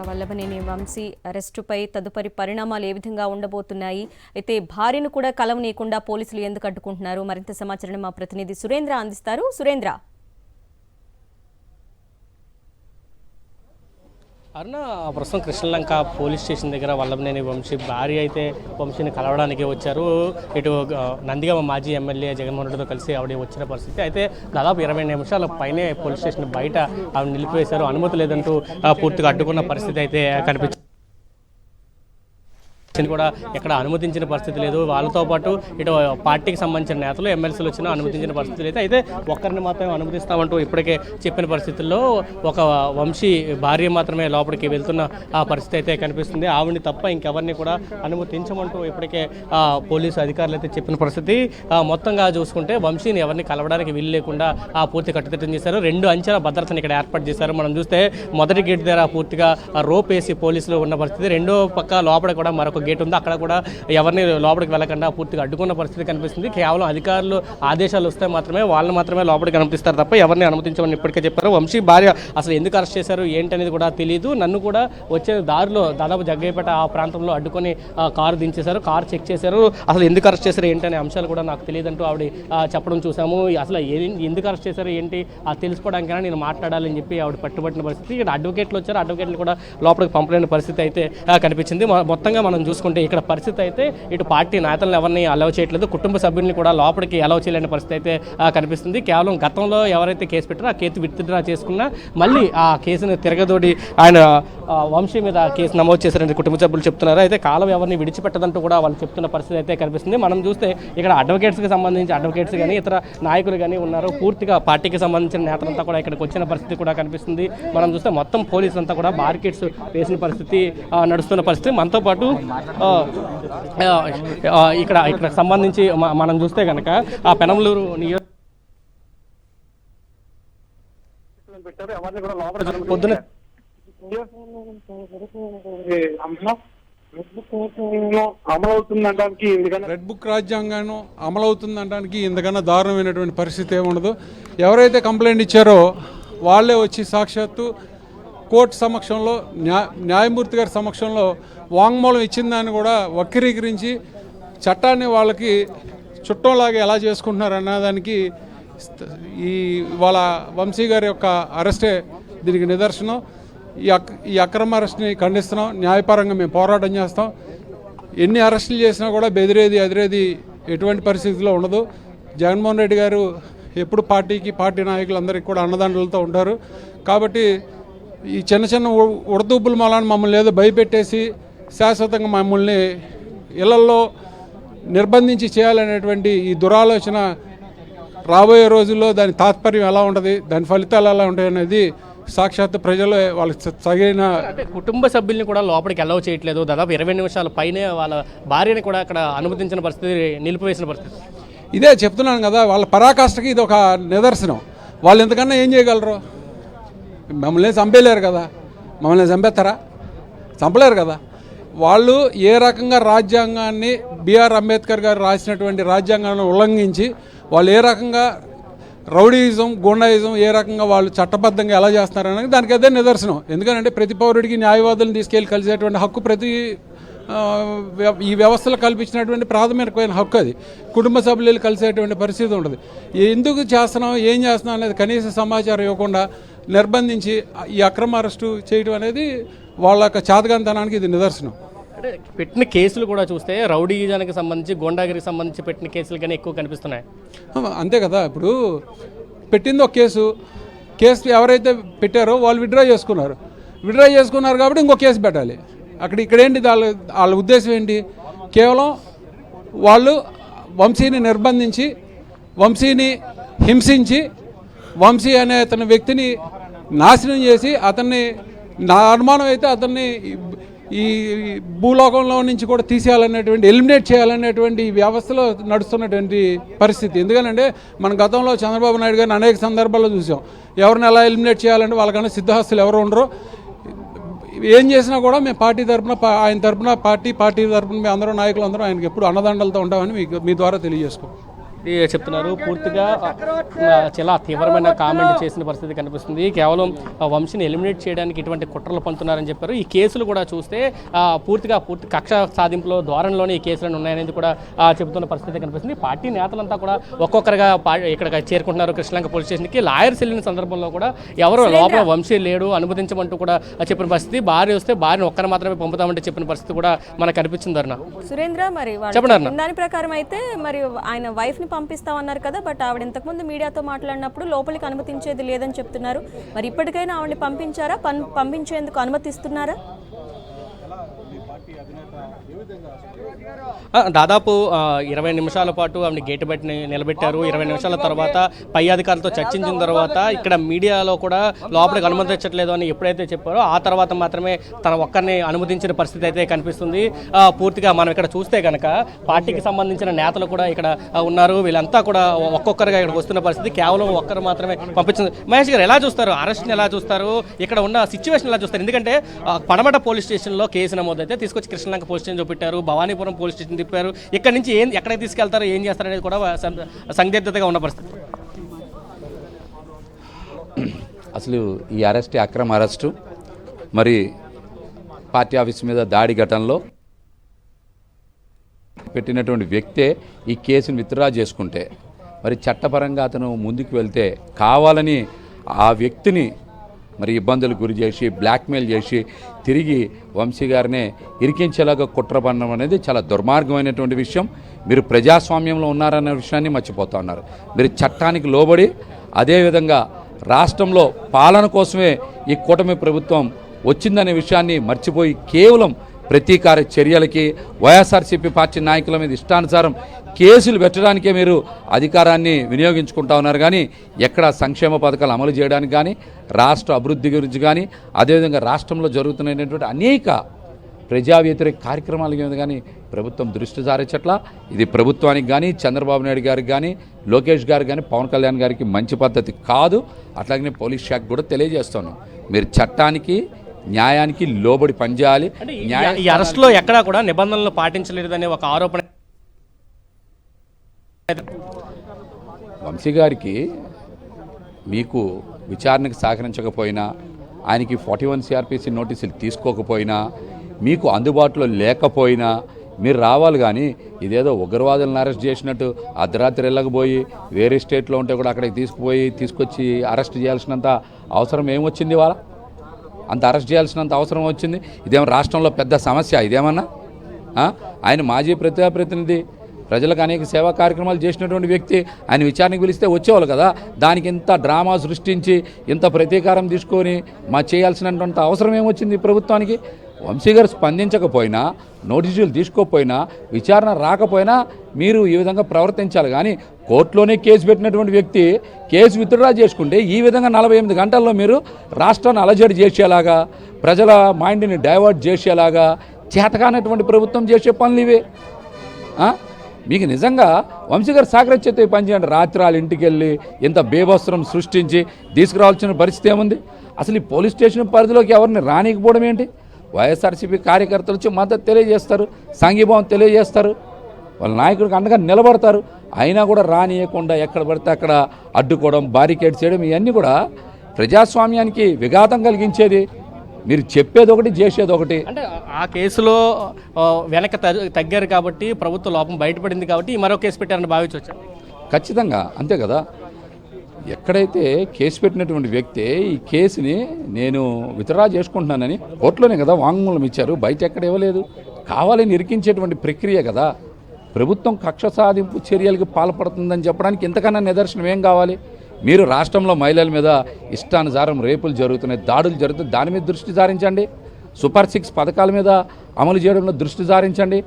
వల్లభనేని వంశీ అరెస్టుపై తదుపరి పరిణామాలు ఏ విధంగా ఉండబోతున్నాయి, అయితే భార్యను కూడా కలవనీయకుండా పోలీసులు ఎందుకు అడ్డుకుంటున్నారు, మరింత సమాచారాన్ని మా ప్రతినిధి సురేంద్ర అందిస్తారు. సురేంద్ర, అరుణ, ప్రస్తుతం కృష్ణలంక పోలీస్ స్టేషన్ దగ్గర వల్లభనేని వంశీ భార్య అయితే వంశీని కలవడానికి వచ్చారు. ఇటు నందిగామ మాజీ ఎమ్మెల్యే జగన్మోహన్ రెడ్డితో కలిసి ఆవిడ వచ్చిన పరిస్థితి. అయితే దాదాపు 20 నిమిషాల పైనే పోలీస్ స్టేషన్ బయట ఆవిడ నిలిపివేశారు. అనుమతి లేదంటూ పూర్తిగా అడ్డుకున్న పరిస్థితి అయితే కనిపించింది. కూడా ఎక్కడ అనుమతించిన పరిస్థితి లేదు. వాళ్ళతో పాటు ఇటు పార్టీకి సంబంధించిన నేతలు ఎమ్మెల్సీలు వచ్చినా అనుమతించిన పరిస్థితి లేదు. అయితే ఒక్కరిని మాత్రమే అనుమతిస్తామంటూ ఇప్పటికే చెప్పిన పరిస్థితుల్లో ఒక వంశీ భార్య మాత్రమే లోపలికి వెళ్తున్న ఆ పరిస్థితి అయితే కనిపిస్తుంది. ఆవిడని తప్ప ఇంకెవరిని కూడా అనుమతించమంటూ ఇప్పటికే పోలీసు అధికారులు అయితే చెప్పిన పరిస్థితి. మొత్తంగా చూసుకుంటే వంశీని ఎవరిని కలవడానికి వీలు లేకుండా పూర్తి కట్టుదిట్టం చేశారు. 2 అంచెల భద్రతను ఇక్కడ ఏర్పాటు చేశారు. మనం చూస్తే మొదటి గేట్ దగ్గర పూర్తిగా రోప్ వేసి పోలీసులు ఉన్న పరిస్థితి. రెండో పక్క లోపల కూడా మరొక గేట్ ఉంది. అక్కడ కూడా ఎవరిని లోపలికి వెళ్ళకుండా పూర్తిగా అడ్డుకున్న పరిస్థితి కనిపిస్తుంది. కేవలం అధికారులు ఆదేశాలు వస్తే మాత్రమే వాళ్ళని మాత్రమే లోపలికి అనుమతిస్తారు తప్ప ఎవరిని అనుమతించమని ఇప్పటికే చెప్పారు. వంశీ భార్య అసలు ఎందుకు అరెస్ట్ చేశారు ఏంటనేది కూడా తెలియదు. నన్ను కూడా వచ్చే దారిలో దాదాపు జగ్గయ్యపేట ఆ ప్రాంతంలో అడ్డుకొని కారు దించేశారు, కారు చెక్ చేశారు. అసలు ఎందుకు అరెస్ట్ చేశారు ఏంటనే అంశాలు కూడా నాకు తెలియదంటూ ఆవిడ చెప్పడం చూసాము. అసలు ఎందుకు అరెస్ట్ చేశారు ఏంటి తెలుసుకోవడానికైనా నేను మాట్లాడాలని చెప్పి ఆవిడ పట్టుబట్టిన పరిస్థితి. ఇక్కడ అడ్వకేట్లు వచ్చారు, అడ్వకేట్లు కూడా లోపలికి పంపలేని పరిస్థితి అయితే కనిపించింది. మొత్తంగా మనం చూసుకుంటే ఇక్కడ పరిస్థితి అయితే ఇటు పార్టీ నేతలను ఎవరిని అలౌ చేయట్లేదు, కుటుంబ సభ్యుల్ని కూడా లోపలికి అలౌ చేయలేని పరిస్థితి అయితే కనిపిస్తుంది. కేవలం గతంలో ఎవరైతే కేసు పెట్టారో ఆ కేసు విత్డ్రా చేసుకున్నా మళ్ళీ ఆ కేసును తిరగదోడి ఆయన వంశీ మీద కేసు నమోదు చేశారని కుటుంబ సభ్యులు చెప్తున్నారు. అయితే కాలం ఎవరిని విడిచిపెట్టదంటూ కూడా వాళ్ళు చెప్తున్న పరిస్థితి అయితే కనిపిస్తుంది. మనం చూస్తే ఇక్కడ అడ్వకేట్స్కి సంబంధించి అడ్వకేట్స్ కానీ ఇతర నాయకులు కానీ ఉన్నారు. పూర్తిగా పార్టీకి సంబంధించిన నేతలంతా కూడా ఇక్కడికి వచ్చిన పరిస్థితి కూడా కనిపిస్తుంది. మనం చూస్తే మొత్తం పోలీసులంతా కూడా బారికేడ్స్ వేసిన పరిస్థితి నడుస్తున్న పరిస్థితి. మనతో పాటు ఇక్కడ సంబంధించి మనం చూస్తే కనుక ఆ పెనంలూరు పొద్దున రెడ్ బుక్ రాజ్యాంగం అమలవుతుందనడానికి ఇంతకన్నా దారుణమైనటువంటి పరిస్థితి ఏముండదు. ఎవరైతే కంప్లైంట్ ఇచ్చారో వాళ్ళే వచ్చి సాక్షాత్తు కోర్టు సమక్షంలో న్యాయమూర్తి గారి సమక్షంలో వాంగ్మూలం ఇచ్చిందాన్ని కూడా వక్రీకరించి చట్టాన్ని వాళ్ళకి చుట్టంలాగా ఎలా చేసుకుంటున్నారు అన్నదానికి వాళ్ళ వంశీ గారి యొక్క అరెస్టే దీనికి నిదర్శనం. ఈ అక్రమ అరెస్ట్ని ఖండిస్తున్నాం. న్యాయపరంగా మేము పోరాటం చేస్తాం. ఎన్ని అరెస్టులు చేసినా కూడా బెదిరేది అదిరేది ఎటువంటి పరిస్థితిలో ఉండదు. జగన్మోహన్ రెడ్డి గారు ఎప్పుడు పార్టీ నాయకులందరికీ కూడా అన్నదండలతో ఉంటారు. కాబట్టి ఈ చిన్న ఉడతూపుల మూలాన్ని మమ్మల్ని ఏదో భయపెట్టేసి శాశ్వతంగా మమ్మల్ని ఇళ్లల్లో నిర్బంధించి చేయాలనేటువంటి ఈ దురాలోచన రాబోయే రోజుల్లో దాని తాత్పర్యం ఎలా ఉంటుంది, దాని ఫలితాలు ఎలా ఉంటాయి అనేది సాక్షాత్ ప్రజలు వాళ్ళకి తగిన కుటుంబ సభ్యుల్ని కూడా లోపలికి అలౌ చేయట్లేదు. దాదాపు 20 నిమిషాల పైనే వాళ్ళ భార్యని కూడా అక్కడ అనుమతించిన పరిస్థితి, నిలిపివేసిన పరిస్థితి. ఇదే చెప్తున్నాను కదా, వాళ్ళ పరాకాష్ఠకి ఇది ఒక నిదర్శనం. వాళ్ళు ఎంతకన్నా ఏం చేయగలరు? మమ్మల్ని చంపేలేరు కదా, మమ్మల్ని చంపేస్తారా? చంపలేరు కదా. వాళ్ళు ఏ రకంగా రాజ్యాంగాన్ని బిఆర్ అంబేద్కర్ గారు రాసినటువంటి రాజ్యాంగాన్ని ఉల్లంఘించి వాళ్ళు ఏ రకంగా రౌడీయిజం గుండాయిజం ఏ రకంగా వాళ్ళు చట్టబద్ధంగా ఎలా చేస్తున్నారనేది దానికి అదే నిదర్శనం. ఎందుకంటే ప్రతి పౌరుడికి న్యాయవాదులను తీసుకెళ్ళి కలిసేటువంటి హక్కు ప్రతి ఈ వ్యవస్థలో కల్పించినటువంటి ప్రాథమికమైన హక్కు. అది కుటుంబ సభ్యులు కలిసేటువంటి పరిస్థితి ఉండదు. ఎందుకు చేస్తున్నాం ఏం చేస్తున్నాం అనేది కనీస సమాచారం ఇవ్వకుండా నిర్బంధించి ఈ అక్రమ అరెస్టు చేయడం అనేది వాళ్ళ యొక్క చాతగాంతనానికి ఇది నిదర్శనం. అంటే పెట్టిన కేసులు కూడా చూస్తే రౌడీజానికి సంబంధించి గోండాగిరికి సంబంధించి పెట్టిన కేసులు కానీ ఎక్కువ కనిపిస్తున్నాయి. అంతే కదా. ఇప్పుడు పెట్టింది ఒక కేసు ఎవరైతే పెట్టారో వాళ్ళు విత్డ్రా చేసుకున్నారు కాబట్టి ఇంకో కేసు పెట్టాలి. ఇక్కడేంటి వాళ్ళ ఉద్దేశం ఏంటి? కేవలం వాళ్ళు వంశీని నిర్బంధించి వంశీని హింసించి వంశీ అనే అతని వ్యక్తిని నాశనం చేసి అతన్ని, నా అనుమానం అయితే అతన్ని ఈ భూలోకంలో నుంచి కూడా తీసేయాలనేటువంటి ఎలిమినేట్ చేయాలనేటువంటి ఈ వ్యవస్థలో నడుస్తున్నటువంటి పరిస్థితి. ఎందుకంటే మన గతంలో చంద్రబాబు నాయుడు గారిని అనేక సందర్భాల్లో చూసాం. ఎవరిని ఎలా ఎలిమినేట్ చేయాలంటే వాళ్ళకన్నా సిద్ధహస్తులు ఎవరు ఉండరు. ఏం చేసినా కూడా మేము పార్టీ తరఫున ఆయన తరఫున పార్టీ తరఫున మేము అందరూ నాయకులు అందరూ ఆయనకి ఎప్పుడు అన్నదండలతో ఉంటామని మీ ద్వారా తెలియజేసుకో. చెప్తున్నారు. పూర్తిగా చాలా తీవ్రమైన కామెంట్ చేసిన పరిస్థితి కనిపిస్తుంది. కేవలం వంశీని ఎలిమినేట్ చేయడానికి ఇటువంటి కుట్రలు పంతున్నారని చెప్పారు. ఈ కేసులు కూడా చూస్తే పూర్తి కక్ష సాధింపులో ద్వారంలోనే ఈ కేసులను ఉన్నాయనేది కూడా చెబుతున్న పరిస్థితి కనిపిస్తుంది. పార్టీ నేతలంతా కూడా ఒక్కొక్కరుగా ఇక్కడ చేరుకుంటున్నారు కృష్ణలంక పోలీస్ స్టేషన్కి. లాయర్స్ వెళ్ళిన సందర్భంలో కూడా ఎవరు లోపల వంశీ లేడు అనుమతించమంటూ కూడా చెప్పిన పరిస్థితి. భార్య వస్తే భార్యను ఒక్కరు మాత్రమే పంపుతామంటే చెప్పిన పరిస్థితి కూడా మనకు కనిపించింది. అన్న సురేంద్ర, మరి చెప్పండి. దాని ప్రకారం అయితే మరి ఆయన వైఫ్ ని పంపిస్తామన్నారు కదా, బట్ ఆవిడ ఇంతకుముందు మీడియాతో మాట్లాడినప్పుడు లోపలికి అనుమతించేది లేదని చెప్తున్నారు. మరి ఇప్పటికైనా ఆవిడని పంపించారా? పంపించేందుకు అనుమతిస్తున్నారా? దాదాపు 20 నిమిషాల పాటు ఆవిడ గేటు బయట నిలబెట్టారు. 20 నిమిషాల తర్వాత పై అధికారులతో చర్చించిన తర్వాత ఇక్కడ మీడియాలో కూడా లోపలికి అనుమతించట్లేదు అని ఎప్పుడైతే చెప్పారో ఆ తర్వాత మాత్రమే తన ఒక్కరిని అనుమతించిన పరిస్థితి అయితే కనిపిస్తుంది. పూర్తిగా మనం ఇక్కడ చూస్తే కనుక పార్టీకి సంబంధించిన నేతలు కూడా ఇక్కడ ఉన్నారు. వీళ్ళంతా కూడా ఒక్కొక్కరుగా ఇక్కడ వస్తున్న పరిస్థితి. కేవలం ఒక్కరు మాత్రమే పంపించింది. మహేష్ గారు ఎలా చూస్తారు? అరెస్ట్ని ఎలా చూస్తారు? ఇక్కడ ఉన్న సిచ్యువేషన్ ఎలా చూస్తారు? ఎందుకంటే పడమట పోలీస్ స్టేషన్లో కేసు నమోదైతే తీసుకొచ్చి కృష్ణలంక పోలీస్ స్టేషన్ చూపెట్టారు, భవానీపురం పోలీస్ స్టేషన్ తిప్పారు. ఇక్కడ నుంచి ఎక్కడికి తీసుకెళ్తారో ఏం చేస్తారు అనేది కూడా సందిగ్ధతగా ఉన్న పరిస్థితి. అసలు ఈ అరెస్ట్ అక్రమ అరెస్టు, మరి పార్టీ ఆఫీస్ మీద దాడి ఘటనలో పెట్టినటువంటి వ్యక్తే ఈ కేసును విత్డ్రా చేసుకుంటే మరి చట్టపరంగా అతను ముందుకు వెళ్తే కావాలని ఆ వ్యక్తిని మరి ఇబ్బందులు గురి చేసి బ్లాక్మెయిల్ చేసి తిరిగి వంశీ గారినే ఇరికించేలాగా కుట్ర పడడం అనేది చాలా దుర్మార్గమైనటువంటి విషయం. మీరు ప్రజాస్వామ్యంలో ఉన్నారన్న విషయాన్ని మర్చిపోతూ ఉన్నారు. మీరు చట్టానికి లోబడి అదేవిధంగా రాష్ట్రంలో పాలన కోసమే ఈ కూటమి ప్రభుత్వం వచ్చిందనే విషయాన్ని మర్చిపోయి కేవలం ప్రతీకార చర్యలకి వైఎస్ఆర్సీపీ పార్టీ నాయకుల మీద ఇష్టానుసారం కేసులు పెట్టడానికే మీరు అధికారాన్ని వినియోగించుకుంటా ఉన్నారు. కానీ ఎక్కడ సంక్షేమ పథకాలు అమలు చేయడానికి కానీ రాష్ట్ర అభివృద్ధి గురించి కానీ అదేవిధంగా రాష్ట్రంలో జరుగుతున్నటువంటి అనేక ప్రజా వ్యతిరేక కార్యక్రమాల మీద కానీ ప్రభుత్వం దృష్టి సారించట్లా. ఇది ప్రభుత్వానికి కానీ చంద్రబాబు నాయుడు గారికి కానీ లోకేష్ గారికి కానీ పవన్ కళ్యాణ్ గారికి మంచి పద్ధతి కాదు. అట్లాగనే పోలీస్ శాఖ కూడా తెలియజేస్తున్నాం, మీరు చట్టానికి న్యాయానికి లోబడి పనిచేయాలి. ఈ అరెస్టులో ఎక్కడా కూడా నిబంధనలు పాటించలేదనే ఒక ఆరోపణ వంశీ గారికి మీకు విచారణకు సహకరించకపోయినా, ఆయనకి 41 CRPC నోటీసులు తీసుకోకపోయినా, మీకు అందుబాటులో లేకపోయినా మీరు రావాలి. కానీ ఇదేదో ఉగ్రవాదులను అరెస్ట్ చేసినట్టు అర్ధరాత్రి వెళ్ళకపోయి వేరే స్టేట్లో ఉంటే కూడా అక్కడికి తీసుకొచ్చి అరెస్ట్ చేయాల్సినంత అవసరం ఏమొచ్చింది? వాళ్ళ అంత అరెస్ట్ చేయాల్సినంత అవసరం వచ్చింది? ఇదేమో రాష్ట్రంలో పెద్ద సమస్య ఇదేమన్నా? ఆయన మాజీ ప్రజాప్రతినిధి, ప్రజలకు అనేక సేవా కార్యక్రమాలు చేసినటువంటి వ్యక్తి. ఆయన విచారణకు పిలిస్తే వచ్చేవాళ్ళు కదా. దానికి ఇంత డ్రామా సృష్టించి ఇంత ప్రతీకారం తీసుకొని చేయాల్సినటువంటి అవసరం ఏమొచ్చింది ప్రభుత్వానికి? వంశీ గారు స్పందించకపోయినా, నోటీసులు తీసుకోకపోయినా, విచారణ రాకపోయినా మీరు ఈ విధంగా ప్రవర్తించాలి. కానీ కోర్టులోనే కేసు పెట్టినటువంటి వ్యక్తి కేసు విత్డ్రా చేసుకుంటే ఈ విధంగా 48 గంటల్లో మీరు రాష్ట్రాన్ని అలజడి చేసేలాగా, ప్రజల మైండ్ని డైవర్ట్ చేసేలాగా చేతకానటువంటి ప్రభుత్వం చేసే పనులు ఇవే. మీకు నిజంగా వంశీ గారు సహకరించేతో పనిచేయండి. రాత్రాలు ఇంటికి వెళ్ళి ఇంత బేవస్త్రం సృష్టించి తీసుకురావాల్సిన పరిస్థితి ఏముంది? అసలు ఈ పోలీస్ స్టేషన్ పరిధిలోకి ఎవరిని రానికపోవడం ఏంటి? వైఎస్ఆర్సీపీ కార్యకర్తలు వచ్చి మద్దతు తెలియజేస్తారు, సంఘీభావం తెలియజేస్తారు, వాళ్ళ నాయకుడికి అండగా నిలబడతారు. అయినా కూడా రానియకుండా ఎక్కడ పడితే అక్కడ అడ్డుకోవడం, బారికేడ్ చేయడం, ఇవన్నీ కూడా ప్రజాస్వామ్యానికి విఘాతం కలిగించేది. మీరు చెప్పేది ఒకటి, చేసేది ఒకటి. అంటే ఆ కేసులో వెనక తగ్గారు కాబట్టి, ప్రభుత్వ లోపం బయటపడింది కాబట్టి మరో కేసు పెట్టారని భావించవచ్చు. ఖచ్చితంగా అంతే కదా. ఎక్కడైతే కేసు పెట్టినటువంటి వ్యక్తి ఈ కేసుని నేను విత్డ్రా చేసుకుంటున్నానని కోర్టులోనే కదా వాంగ్మూలం ఇచ్చారు, బయట ఎక్కడ ఇవ్వలేదు. కావాలని ఇరికించేటువంటి ప్రక్రియ కదా. ప్రభుత్వం కక్ష సాధింపు చర్యలకు పాల్పడుతుందని చెప్పడానికి ఇంతకన్నా నిదర్శనం ఏం కావాలి? మీరు రాష్ట్రంలో మహిళల మీద ఇష్టానుసారం రేపులు జరుగుతున్నాయి, దాడులు జరుగుతున్నాయి, దాని మీద దృష్టి సారించండి. సూపర్ 6 పథకాల మీద అమలు చేయడంలో దృష్టి సారించండి,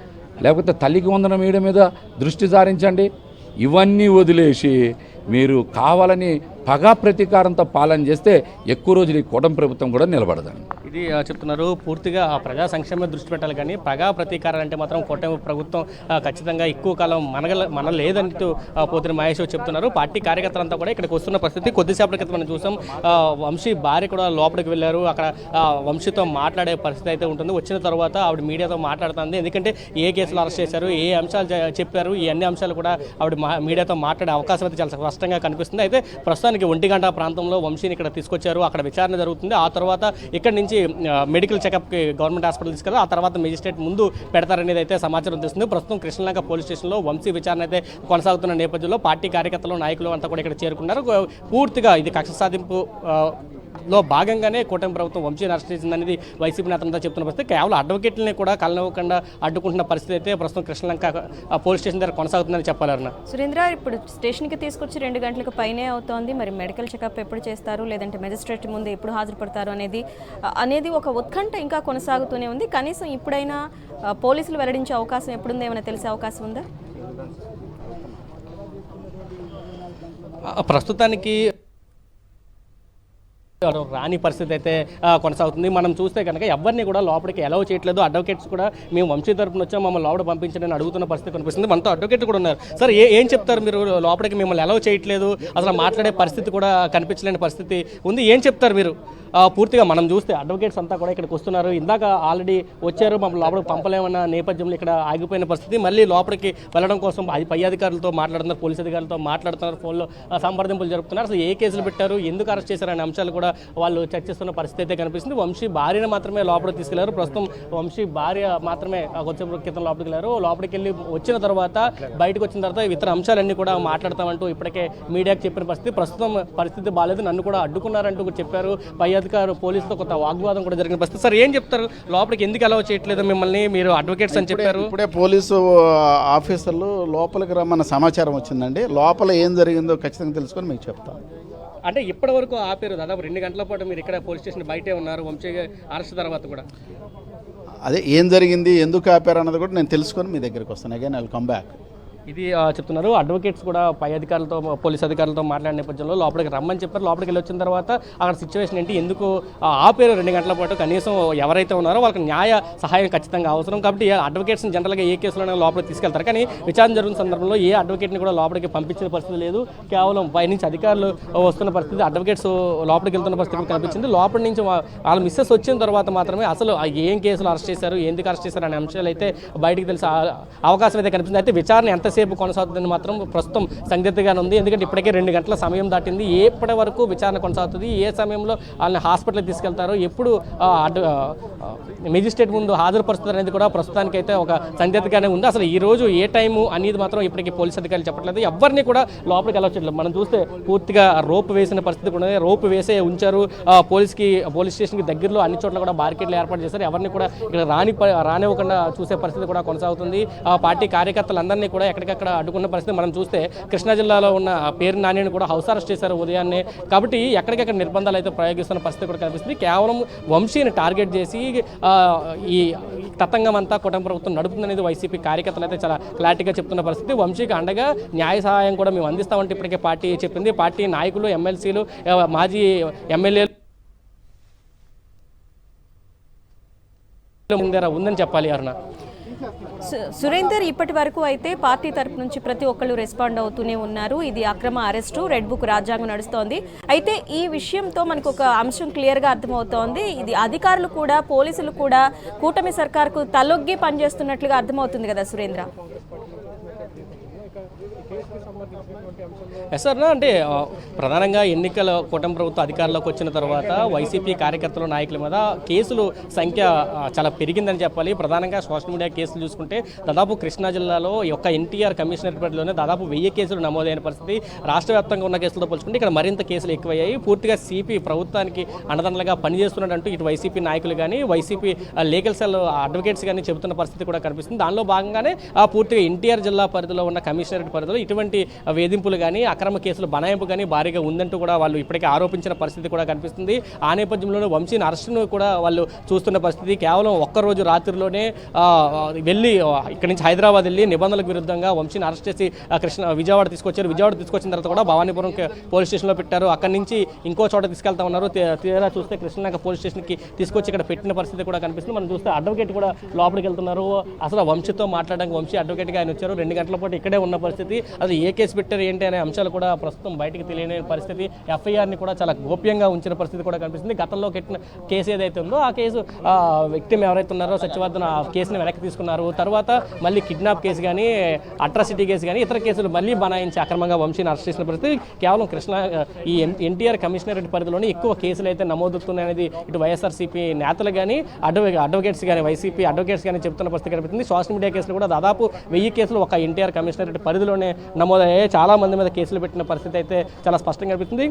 లేకపోతే తల్లికి వందనం వేయడం మీద దృష్టి సారించండి. ఇవన్నీ వదిలేసి మీరు కావాలని పగా ప్రతీకారంతో పాలన చేస్తే ఎక్కువ రోజులు ఈ కూటమి ప్రభుత్వం కూడా నిలబడదండి. ఇది చెప్తున్నారు పూర్తిగా ప్రజా సంక్షేమ దృష్టి పెట్టాలి కానీ ప్రజా ప్రతీకారాలు అంటే మాత్రం కూటమి ప్రభుత్వం ఖచ్చితంగా ఎక్కువ కాలం మన లేదంటూ పోతున్న మహేష్ చెప్తున్నారు. పార్టీ కార్యకర్తలంతా కూడా ఇక్కడికి వస్తున్న పరిస్థితి కొద్దిసేపటి క్రితం మనం చూసాం. వంశీ భార్య కూడా లోపలికి వెళ్ళారు. అక్కడ వంశీతో మాట్లాడే పరిస్థితి అయితే ఉంటుంది. వచ్చిన తర్వాత ఆవిడ మీడియాతో మాట్లాడుతుంది. ఎందుకంటే ఏ కేసులు అరెస్ట్ చేశారు, ఏ అంశాలు చెప్పారు, ఈ అన్ని అంశాలు కూడా ఆవిడ మీడియాతో మాట్లాడే అవకాశం అయితే చాలా స్పష్టంగా కనిపిస్తుంది. అయితే ప్రస్తుతానికి 1 గంట ప్రాంతంలో వంశీని ఇక్కడ తీసుకొచ్చారు. అక్కడ విచారణ జరుగుతుంది. ఆ తర్వాత ఇక్కడ నుంచి మెడికల్ చెకప్కి గవర్నమెంట్ హాస్పిటల్ తీసుకెళ్ళి ఆ తర్వాత మెజిస్ట్రేట్ ముందు పెడతారనేది అయితే సమాచారం తెలుస్తుంది. ప్రస్తుతం కృష్ణలంక పోలీస్ స్టేషన్లో వంశీ విచారణ అయితే కొనసాగుతున్న నేపథ్యంలో పార్టీ కార్యకర్తలు నాయకులు అంతా కూడా ఇక్కడ చేరుకున్నారు. పూర్తిగా ఇది కక్ష సాధింపు లో భాగంగానే కూటమి ప్రభుత్వం వంశీని అరెస్ట్ చేసిందనేది వైసీపీ నేతలంతా చెప్తున్న పరిస్థితి. కేవలం అడ్వకేట్లని కూడా కలనివ్వకుండా అడ్డుకుంటున్న పరిస్థితి అయితే ప్రస్తుతం కృష్ణలంక పోలీస్ స్టేషన్ దగ్గర కొనసాగుతుందని చెప్పాలన్న. సురేంద్ర, ఇప్పుడు స్టేషన్కి తీసుకొచ్చి 2 గంటలకు పైనే అవుతోంది. మరి మెడికల్ చెకప్ ఎప్పుడు చేస్తారు, లేదంటే మెజిస్ట్రేట్ ముందు ఎప్పుడు హాజరుపడతారు అనేది ఒక ఉత్కంఠ ఇంకా కొనసాగుతూనే ఉంది. కనీసం ఇప్పుడైనా పోలీసులు వెల్లడించే అవకాశం ఎప్పుడుందో ఏమైనా తెలిసే అవకాశం ఉందా? ప్రస్తుతానికి రాని పరిస్థితి అయితే కొనసాగుతుంది. మనం చూస్తే కనుక ఎవరిని కూడా లోపలికి అలౌ చేయట్లేదు. అడ్వకేట్స్ కూడా మేము వంశీ తరపున వచ్చాం, మమ్మల్ని లోపల పంపించండి అని అడుగుతున్న పరిస్థితి కనిపిస్తుంది. మనతో అడ్వకేట్ కూడా ఉన్నారు. సార్, ఏం చెప్తారు మీరు? లోపలికి మిమ్మల్ని అలౌ చేయట్లేదు, అసలు మాట్లాడే పరిస్థితి కూడా కనిపించలేని పరిస్థితి ఉంది. ఏం చెప్తారు మీరు? పూర్తిగా మనం చూస్తే అడ్వకేట్స్ అంతా కూడా ఇక్కడికి వస్తున్నారు. ఇందాక ఆల్రెడీ వచ్చారు, మమ్మల్ని లోపలికి పంపలేమన్న నేపథ్యంలో ఇక్కడ ఆగిపోయిన పరిస్థితి. మళ్ళీ లోపలికి వెళ్ళడం కోసం పై అధికారులతో మాట్లాడుతున్నారు, పోలీసు అధికారులతో మాట్లాడుతున్నారు, ఫోన్లో సంప్రదింపులు జరుపుతున్నారు. అసలు ఏ కేసులు పెట్టారు, ఎందుకు అరెస్ట్ చేశారు అనే అంశాలు కూడా వాళ్ళు చర్చిస్తున్న పరిస్థితి అయితే కనిపిస్తుంది. వంశీ భార్యను మాత్రమే లోపలికి తీసుకెళ్లారు. ప్రస్తుతం వంశీ భార్య మాత్రమే కొంచెం క్రితం లోపలికి వెళ్ళారు. లోపలికి వెళ్ళి వచ్చిన తర్వాత బయటకు వచ్చిన తర్వాత ఇతర అంశాలన్నీ కూడా మాట్లాడతామంటూ ఇప్పటికే మీడియాకి చెప్పిన పరిస్థితి. ప్రస్తుతం పరిస్థితి బాగాలేదు, నన్ను కూడా అడ్డుకున్నారంటూ చెప్పారు. పై అధికారు పోలీసులతో కొంత వాగ్వాదం కూడా జరిగిన పరిస్థితి. సార్, ఏం చెప్తారు? లోపలికి ఎందుకు అలౌ చేయట్లేదు మిమ్మల్ని? మీరు అడ్వకేట్స్ అని చెప్పారు. ఇప్పుడే పోలీసు ఆఫీసర్లు లోపలికి రమ్మన్న సమాచారం వచ్చిందండి. లోపల ఏం జరిగిందో ఖచ్చితంగా తెలుసుకొని మీకు చెప్తాను. అంటే ఇప్పటి వరకు ఆపారు, దాదాపు 2 గంటల పాటు మీరు ఇక్కడ పోలీస్ స్టేషన్ బయటే ఉన్నారు వంశీ అరెస్ట్ తర్వాత కూడా. అదే ఏం జరిగింది, ఎందుకు ఆపారు అన్నది కూడా నేను తెలుసుకొని మీ దగ్గరికి వస్తాను. Again I will come back. ఇది చెప్తున్నారు. అడ్వకేట్స్ కూడా పై అధికారులతో పోలీస్ అధికారులతో మాట్లాడిన నేపథ్యంలో లోపలికి రమ్మని చెప్పారు. లోపలికి వెళ్ళి వచ్చిన తర్వాత అక్కడ సిచ్యువేషన్ ఏంటి, ఎందుకు ఆపేరు 2 గంటల పాటు, కనీసం ఎవరైతే ఉన్నారో వాళ్ళకి న్యాయ సహాయం ఖచ్చితంగా అవసరం కాబట్టి అడ్వకేట్స్ని జనరల్గా ఏ కేసులోనే లోపలికి తీసుకెళ్తారు. కానీ విచారణ జరుగుతున్న సందర్భంలో ఏ అడ్వకేట్ని కూడా లోపలికి పంపించిన పరిస్థితి లేదు. కేవలం పైనుంచి అధికారులు వస్తున్న పరిస్థితి, అడ్వకేట్స్ లోపలికి వెళ్తున్న పరిస్థితి కనిపించింది. లోపలి నుంచి వాళ్ళ మిస్సెస్ వచ్చిన తర్వాత మాత్రమే అసలు ఏం కేసులు అరెస్ట్ చేశారు, ఎందుకు అరెస్ట్ చేశారు అనే అంశాలు అయితే బయటికి తెలిసే అవకాశం అయితే కనిపిస్తుంది. అయితే విచారణ ఎంతసేపు కొనసాగుతుందని మాత్రం ప్రస్తుతం సందిగ్ధంగానే ఉంది. ఎందుకంటే ఇప్పటికే 2 గంటల సమయం దాటింది. ఎప్పటి వరకు విచారణ కొనసాగుతుంది, ఏ సమయంలో వాళ్ళని హాస్పిటల్కి తీసుకెళ్తారు, ఎప్పుడు మెజిస్ట్రేట్ ముందు హాజరుపరుస్తారు అనేది కూడా ప్రస్తుతానికి అయితే ఒక సందిగ్ధంగానే ఉంది. అసలు ఈ రోజు ఏ టైము అనేది మాత్రం ఇప్పటికీ పోలీస్ అధికారులు చెప్పట్లేదు. ఎవరిని కూడా లోపలికి వెళ్ళొచ్చట్లేదు. మనం చూస్తే పూర్తిగా రోప్ వేసిన పరిస్థితి కూడా, రోప్ వేసే ఉంచారు. పోలీస్ స్టేషన్కి దగ్గరలో అన్ని చోట్ల కూడా బార్కెట్లు ఏర్పాటు చేశారు. ఎవరిని కూడా ఇక్కడ రానివ్వకుండా చూసే పరిస్థితి కూడా కొనసాగుతుంది. పార్టీ కార్యకర్తలందరినీ కూడా ఎక్కడికక్కడ అడ్డుకున్న పరిస్థితి మనం చూస్తే కృష్ణా జిల్లాలో ఉన్న పేరు నానిని కూడా హౌస్ అరెస్ట్ చేశారు ఉదయాన్నే. కాబట్టి ఎక్కడికక్కడ నిర్బంధాలు అయితే ప్రయోగిస్తున్న పరిస్థితి కూడా కనిపిస్తుంది. కేవలం వంశీని టార్గెట్ చేసి ఈ తతంగం అంతా కూటమి ప్రభుత్వం నడుపుతుందనేది వైసీపీ కార్యకర్తలు అయితే చాలా క్లారిటీగా చెప్తున్న పరిస్థితి. వంశీకి అండగా న్యాయ సహాయం కూడా మేము అందిస్తామంటే ఇప్పటికే పార్టీ చెప్పింది. పార్టీ నాయకులు, ఎమ్మెల్సీలు, మాజీ ఎమ్మెల్యేలు ఉందని చెప్పాలి. అరుణ, సురేందర్, ఇప్పటి వరకు అయితే పార్టీ తరపు నుంచి ప్రతి ఒక్కళ్ళు రెస్పాండ్ అవుతూనే ఉన్నారు. ఇది అక్రమ అరెస్టు, రెడ్ బుక్ రాజ్యాంగం నడుస్తోంది. అయితే ఈ విషయంతో మనకు ఒక అంశం క్లియర్గా అర్థమవుతోంది. ఇది అధికారులు కూడా, పోలీసులు కూడా కూటమి సర్కార్కు తలొగ్గి పనిచేస్తున్నట్లుగా అర్థమవుతుంది కదా సురేంద్ర? సార్, అంటే ప్రధానంగా ఎన్నికల కూటమి ప్రభుత్వం అధికారంలోకి వచ్చిన తర్వాత వైసీపీ కార్యకర్తలు, నాయకుల మీద కేసులు సంఖ్య చాలా పెరిగిందని చెప్పాలి. ప్రధానంగా సోషల్ మీడియా కేసులు చూసుకుంటే దాదాపు కృష్ణా జిల్లాలో ఒక్క ఎన్టీఆర్ కమిషనరేట్ పరిధిలోనే దాదాపు 1000 కేసులు నమోదైన పరిస్థితి. రాష్ట్ర వ్యాప్తంగా ఉన్న కేసులతో పోల్చుకుంటే ఇక్కడ మరింత కేసులు ఎక్కువయ్యాయి. పూర్తిగా సిపి ప్రభుత్వానికి అండదండలుగా పనిచేస్తున్నట్టు ఇటు వైసీపీ నాయకులు కానీ, వైసీపీ లీగల్ సెల్ అడ్వకేట్స్ కానీ చెబుతున్న పరిస్థితి కూడా కనిపిస్తుంది. దానిలో భాగంగానే పూర్తిగా ఎన్టీఆర్ జిల్లా పరిధిలో ఉన్న కమిషనరేట్ పరిధిలో ఇటువంటి వేధింపులు కానీ అక్రమ కేసులు బనాయింపు కానీ భారీగా ఉందంటూ కూడా వాళ్ళు ఇప్పటికే ఆరోపించిన పరిస్థితి కూడా కనిపిస్తుంది. ఆ నేపథ్యంలోనే వంశీని అరెస్టును కూడా వాళ్ళు చూస్తున్న పరిస్థితి. కేవలం ఒక్కరోజు రాత్రిలోనే వెళ్ళి ఇక్కడి నుంచి హైదరాబాద్ వెళ్ళి నిబంధనలకు విరుద్ధంగా వంశీని అరెస్ట్ చేసి విజయవాడ తీసుకొచ్చారు. విజయవాడ తీసుకొచ్చిన తర్వాత కూడా భవానీపురం పోలీస్ స్టేషన్లో పెట్టారు. అక్కడి నుంచి ఇంకో చోట తీసుకెళ్తా ఉన్నారు. తీరా చూస్తే కృష్ణనాక పోలీస్ స్టేషన్కి తీసుకొచ్చి ఇక్కడ పెట్టిన పరిస్థితి కూడా కనిపిస్తుంది. మనం చూస్తే అడ్వకేట్ కూడా లోపలికి వెళ్తున్నారు. అసలు వంశీతో మాట్లాడడానికి వంశీ అడ్వకేట్గా ఆయన వచ్చారు. 2 గంటల పాటు ఇక్కడే ఉన్న పరిస్థితి. అసలు ఏ కేసు పెట్టారు ఏంటి అనే అంశాలు కూడా ప్రస్తుతం బయటకు తెలియని పరిస్థితి. ఎఫ్ఐఆర్ని కూడా చాలా గోప్యంగా ఉంచిన పరిస్థితి కూడా కనిపిస్తుంది. గతంలో కట్టిన కేసు ఏదైతే ఉందో ఆ కేసు విక్టిమ్ ఎవరైతే ఉన్నారో సత్యవర్ధన్ ఆ కేసుని వెనక్కి తీసుకున్నారు. తర్వాత మళ్ళీ కిడ్నాప్ కేసు కానీ అట్రాసిటీ కేసు కానీ ఇతర కేసులు మళ్ళీ బనాయించి అక్రమంగా వంశీని అరెస్ట్ చేసిన పరిస్థితి. కేవలం ఈ ఎన్టీఆర్ కమిషనరేట్ పరిధిలోనే ఎక్కువ కేసులు అయితే నమోదవుతున్నాయనేది ఇటు వైఎస్ఆర్సీపీ నేతలు కానీ అడ్వకేట్స్ కానీ వైసీపీ అడ్వకేట్స్ కానీ చెప్తున్న పరిస్థితి కనిపిస్తుంది. సోషల్ మీడియా కేసులు కూడా దాదాపు 1000 కేసులు ఒక ఎన్టీఆర్ కమిషనరేట్ పరిధిలోనే నమోదయ్యాయి. చాలా మంది మీద కేసులు పెట్టిన పరిస్థితి అయితే చాలా స్పష్టంగా కనిపిస్తుంది.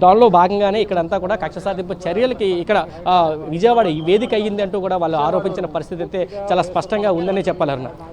దానిలో భాగంగానే ఇక్కడంతా కూడా కక్ష సాధింపు చర్యలకి ఇక్కడ విజయవాడ ఈ వేదిక అయ్యింది అంటూ కూడా వాళ్ళు ఆరోపించిన పరిస్థితి అయితే చాలా స్పష్టంగా ఉందని చెప్పాలన్న.